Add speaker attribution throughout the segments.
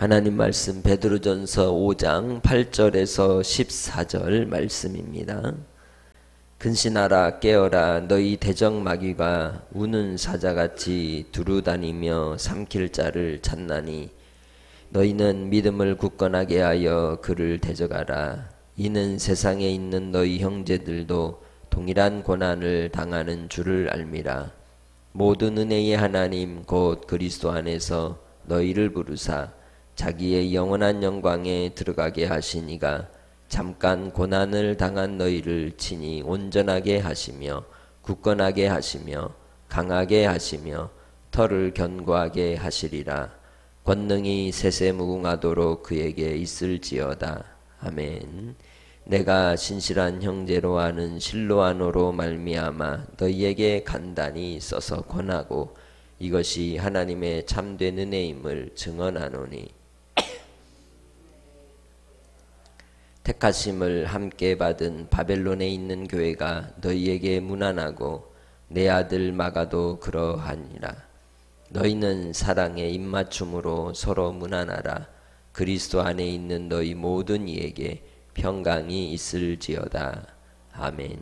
Speaker 1: 하나님 말씀 베드로전서 5장 8절에서 14절 말씀입니다. 근신하라 깨어라 너희 대적마귀가 우는 사자같이 두루다니며 삼킬 자를 찾나니 너희는 믿음을 굳건하게 하여 그를 대적하라. 이는 세상에 있는 너희 형제들도 동일한 고난을 당하는 줄을 알미라. 모든 은혜의 하나님 곧 그리스도 안에서 너희를 부르사 자기의 영원한 영광에 들어가게 하시니가 잠깐 고난을 당한 너희를 친히 온전하게 하시며 굳건하게 하시며 강하게 하시며 털을 견고하게 하시리라. 권능이 세세무궁하도록 그에게 있을지어다. 아멘. 내가 신실한 형제로 아는 실로아노로 말미암아 너희에게 간단히 써서 권하고 이것이 하나님의 참된 은혜임을 증언하노니 택하심을 함께 받은 바벨론에 있는 교회가 너희에게 문안하고 내 아들 마가도 그러하니라. 너희는 사랑의 입맞춤으로 서로 문안하라. 그리스도 안에 있는 너희 모든 이에게 평강이 있을지어다. 아멘.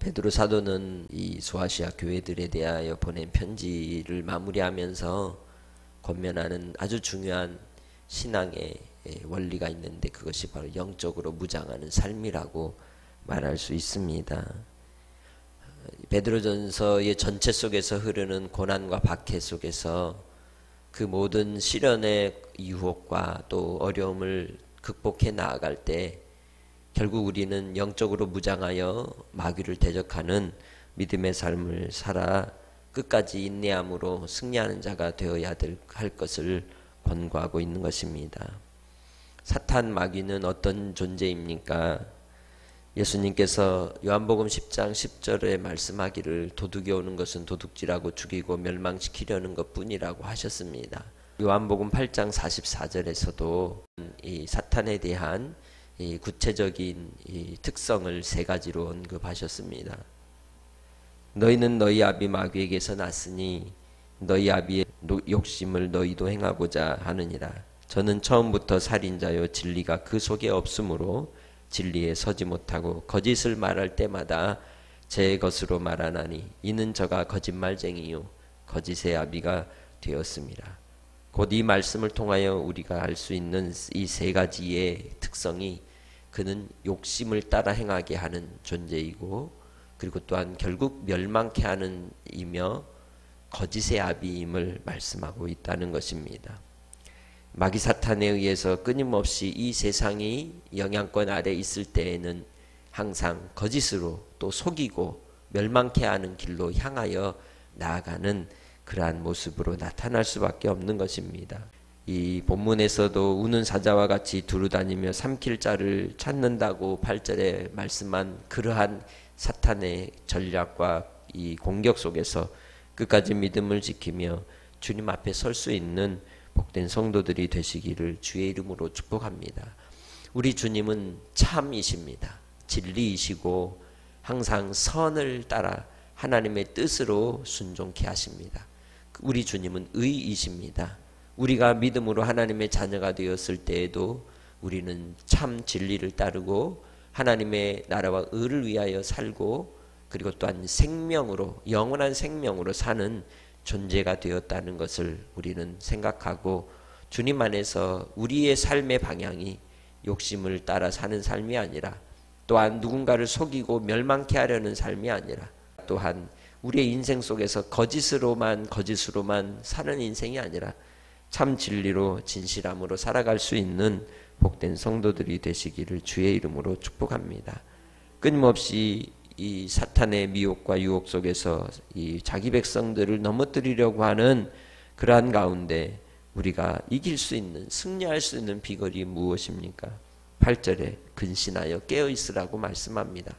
Speaker 1: 베드로 사도는 이 소아시아 교회들에 대하여 보낸 편지를 마무리하면서 권면하는 아주 중요한 신앙의 원리가 있는데 그것이 바로 영적으로 무장하는 삶이라고 말할 수 있습니다. 베드로전서의 전체 속에서 흐르는 고난과 박해 속에서 그 모든 시련의 유혹과 또 어려움을 극복해 나아갈 때 결국 우리는 영적으로 무장하여 마귀를 대적하는 믿음의 삶을 살아 끝까지 인내함으로 승리하는 자가 되어야 할 것을 권고하고 있는 것입니다. 사탄 마귀는 어떤 존재입니까? 예수님께서 요한복음 10장 10절에 말씀하기를 도둑이 오는 것은 도둑질하고 죽이고 멸망시키려는 것뿐이라고 하셨습니다. 요한복음 8장 44절에서도 이 사탄에 대한 이 구체적인 이 특성을 세 가지로 언급하셨습니다. 너희는 너희 아비 마귀에게서 났으니 너희 아비의 욕심을 너희도 행하고자 하느니라. 저는 처음부터 살인자요 진리가 그 속에 없으므로 진리에 서지 못하고 거짓을 말할 때마다 제 것으로 말하나니 이는 저가 거짓말쟁이요 거짓의 아비가 되었습니다. 곧 이 말씀을 통하여 우리가 알 수 있는 이 세 가지의 특성이 그는 욕심을 따라 행하게 하는 존재이고 그리고 또한 결국 멸망케 하는 이며 거짓의 아비임을 말씀하고 있다는 것입니다. 마귀 사탄에 의해서 끊임없이 이 세상이 영향권 아래 있을 때에는 항상 거짓으로 또 속이고 멸망케 하는 길로 향하여 나아가는 그러한 모습으로 나타날 수밖에 없는 것입니다. 이 본문에서도 우는 사자와 같이 두루다니며 삼킬 자를 찾는다고 8절에 말씀한 그러한 사탄의 전략과 이 공격 속에서 끝까지 믿음을 지키며 주님 앞에 설 수 있는 복된 성도들이 되시기를 주의 이름으로 축복합니다. 우리 주님은 참이십니다. 진리이시고 항상 선을 따라 하나님의 뜻으로 순종케 하십니다. 우리 주님은 의이십니다. 우리가 믿음으로 하나님의 자녀가 되었을 때에도 우리는 참 진리를 따르고 하나님의 나라와 의를 위하여 살고 그리고 또한 생명으로 영원한 생명으로 사는 존재가 되었다는 것을 우리는 생각하고 주님 안에서 우리의 삶의 방향이 욕심을 따라 사는 삶이 아니라 또한 누군가를 속이고 멸망케 하려는 삶이 아니라 또한 우리의 인생 속에서 거짓으로만 사는 인생이 아니라 참 진리로 진실함으로 살아갈 수 있는 복된 성도들이 되시기를 주의 이름으로 축복합니다. 끊임없이 이 사탄의 미혹과 유혹 속에서 이 자기 백성들을 넘어뜨리려고 하는 그러한 가운데 우리가 이길 수 있는 승리할 수 있는 비결이 무엇입니까? 8절에 근신하여 깨어있으라고 말씀합니다.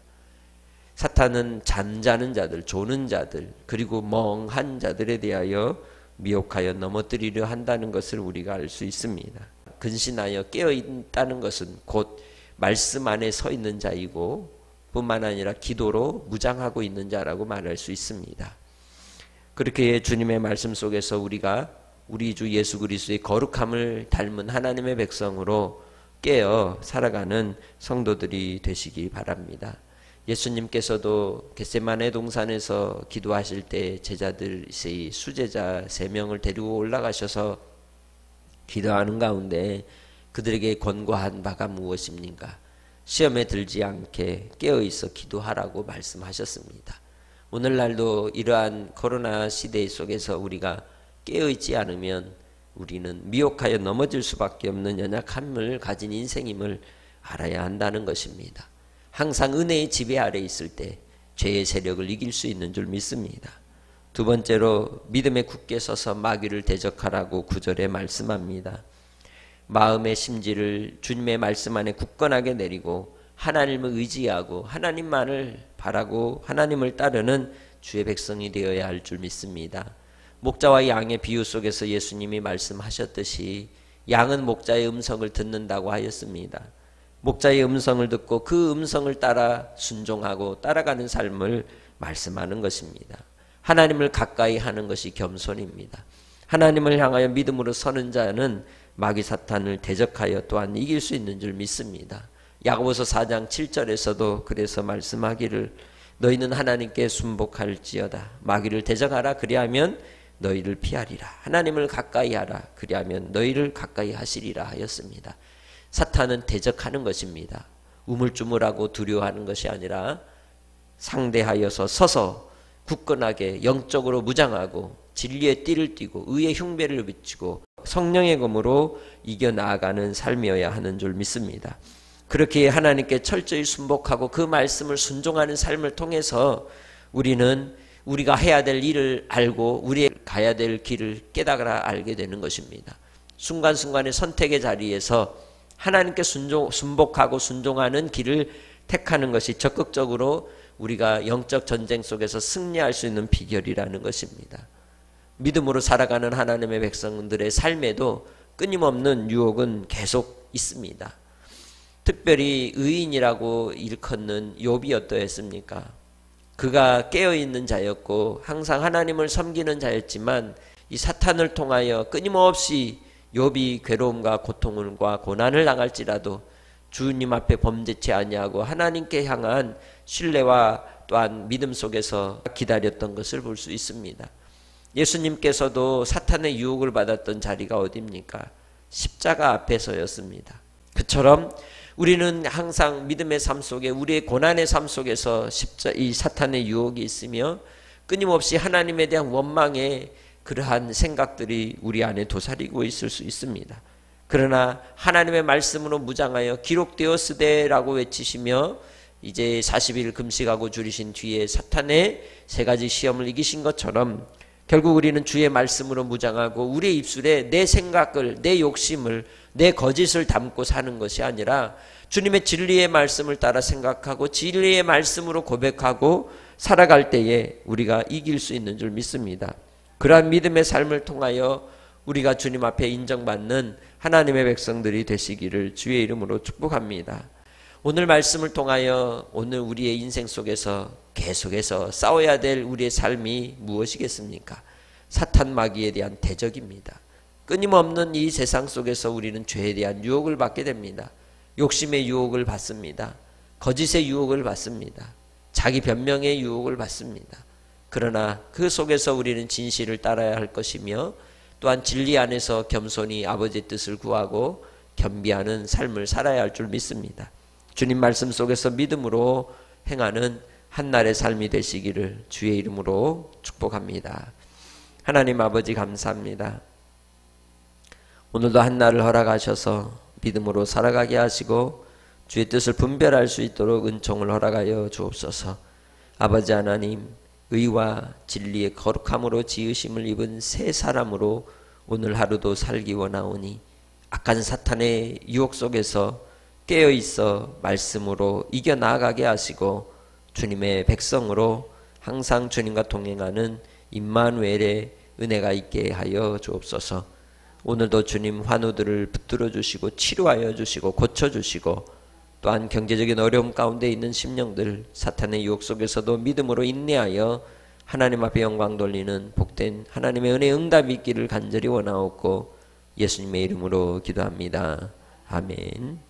Speaker 1: 사탄은 잠자는 자들, 조는 자들 그리고 멍한 자들에 대하여 미혹하여 넘어뜨리려 한다는 것을 우리가 알 수 있습니다. 근신하여 깨어있다는 것은 곧 말씀 안에 서 있는 자이고 뿐만 아니라 기도로 무장하고 있는 자라고 말할 수 있습니다. 그렇게 주님의 말씀 속에서 우리가 우리 주 예수 그리스도의 거룩함을 닮은 하나님의 백성으로 깨어 살아가는 성도들이 되시기 바랍니다. 예수님께서도 겟세마네 동산에서 기도하실 때 제자들의 수제자 3명을 데리고 올라가셔서 기도하는 가운데 그들에게 권고한 바가 무엇입니까? 시험에 들지 않게 깨어있어 기도하라고 말씀하셨습니다. 오늘날도 이러한 코로나 시대 속에서 우리가 깨어있지 않으면 우리는 미혹하여 넘어질 수밖에 없는 연약함을 가진 인생임을 알아야 한다는 것입니다. 항상 은혜의 지배 아래 있을 때 죄의 세력을 이길 수 있는 줄 믿습니다. 두 번째로 믿음에 굳게 서서 마귀를 대적하라고 9절에 말씀합니다. 마음의 심지를 주님의 말씀 안에 굳건하게 내리고 하나님을 의지하고 하나님만을 바라고 하나님을 따르는 주의 백성이 되어야 할 줄 믿습니다. 목자와 양의 비유 속에서 예수님이 말씀하셨듯이 양은 목자의 음성을 듣는다고 하였습니다. 목자의 음성을 듣고 그 음성을 따라 순종하고 따라가는 삶을 말씀하는 것입니다. 하나님을 가까이 하는 것이 겸손입니다. 하나님을 향하여 믿음으로 서는 자는 마귀 사탄을 대적하여 또한 이길 수 있는 줄 믿습니다. 야고보서 4장 7절에서도 그래서 말씀하기를 너희는 하나님께 순복할지어다. 마귀를 대적하라. 그리하면 너희를 피하리라. 하나님을 가까이 하라. 그리하면 너희를 가까이 하시리라 하였습니다. 사탄은 대적하는 것입니다. 우물쭈물하고 두려워하는 것이 아니라 상대하여서 서서 굳건하게 영적으로 무장하고 진리의 띠를 띠고 의의 흉배를 비치고 성령의 검으로 이겨나가는 삶이어야 하는 줄 믿습니다. 그렇게 하나님께 철저히 순복하고 그 말씀을 순종하는 삶을 통해서 우리는 우리가 해야 될 일을 알고 우리의 가야 될 길을 깨달아 알게 되는 것입니다. 순간순간의 선택의 자리에서 하나님께 순복하고 순종하는 길을 택하는 것이 적극적으로 우리가 영적 전쟁 속에서 승리할 수 있는 비결이라는 것입니다. 믿음으로 살아가는 하나님의 백성들의 삶에도 끊임없는 유혹은 계속 있습니다. 특별히 의인이라고 일컫는 욥이 어떠했습니까? 그가 깨어있는 자였고 항상 하나님을 섬기는 자였지만 이 사탄을 통하여 끊임없이 욥이 괴로움과 고통과 고난을 당할지라도 주님 앞에 범죄치 아니하고 하나님께 향한 신뢰와 또한 믿음 속에서 기다렸던 것을 볼 수 있습니다. 예수님께서도 사탄의 유혹을 받았던 자리가 어디입니까? 십자가 앞에서였습니다. 그처럼 우리는 항상 믿음의 삶 속에 우리의 고난의 삶 속에서 이 사탄의 유혹이 있으며 끊임없이 하나님에 대한 원망에 그러한 생각들이 우리 안에 도사리고 있을 수 있습니다. 그러나 하나님의 말씀으로 무장하여 기록되었으되라고 외치시며 이제 40일 금식하고 줄이신 뒤에 사탄의 3가지 시험을 이기신 것처럼 결국 우리는 주의 말씀으로 무장하고 우리의 입술에 내 생각을, 내 욕심을, 내 거짓을 담고 사는 것이 아니라 주님의 진리의 말씀을 따라 생각하고 진리의 말씀으로 고백하고 살아갈 때에 우리가 이길 수 있는 줄 믿습니다. 그러한 믿음의 삶을 통하여 우리가 주님 앞에 인정받는 하나님의 백성들이 되시기를 주의 이름으로 축복합니다. 오늘 말씀을 통하여 오늘 우리의 인생 속에서 계속해서 싸워야 될 우리의 삶이 무엇이겠습니까? 사탄 마귀에 대한 대적입니다. 끊임없는 이 세상 속에서 우리는 죄에 대한 유혹을 받게 됩니다. 욕심의 유혹을 받습니다. 거짓의 유혹을 받습니다. 자기 변명의 유혹을 받습니다. 그러나 그 속에서 우리는 진실을 따라야 할 것이며 또한 진리 안에서 겸손히 아버지의 뜻을 구하고 겸비하는 삶을 살아야 할 줄 믿습니다. 주님 말씀 속에서 믿음으로 행하는 한날의 삶이 되시기를 주의 이름으로 축복합니다. 하나님 아버지 감사합니다. 오늘도 한날을 허락하셔서 믿음으로 살아가게 하시고 주의 뜻을 분별할 수 있도록 은총을 허락하여 주옵소서. 아버지 하나님, 의와 진리의 거룩함으로 지으심을 입은 새 사람으로 오늘 하루도 살기 원하오니 악한 사탄의 유혹 속에서 깨어있어 말씀으로 이겨나가게 하시고 주님의 백성으로 항상 주님과 동행하는 임마누엘의 은혜가 있게 하여 주옵소서. 오늘도 주님 환우들을 붙들어 주시고 치료하여 주시고 고쳐주시고 또한 경제적인 어려움 가운데 있는 심령들 사탄의 유혹 속에서도 믿음으로 인내하여 하나님 앞에 영광 돌리는 복된 하나님의 은혜의 응답이 있기를 간절히 원하옵고 예수님의 이름으로 기도합니다. 아멘.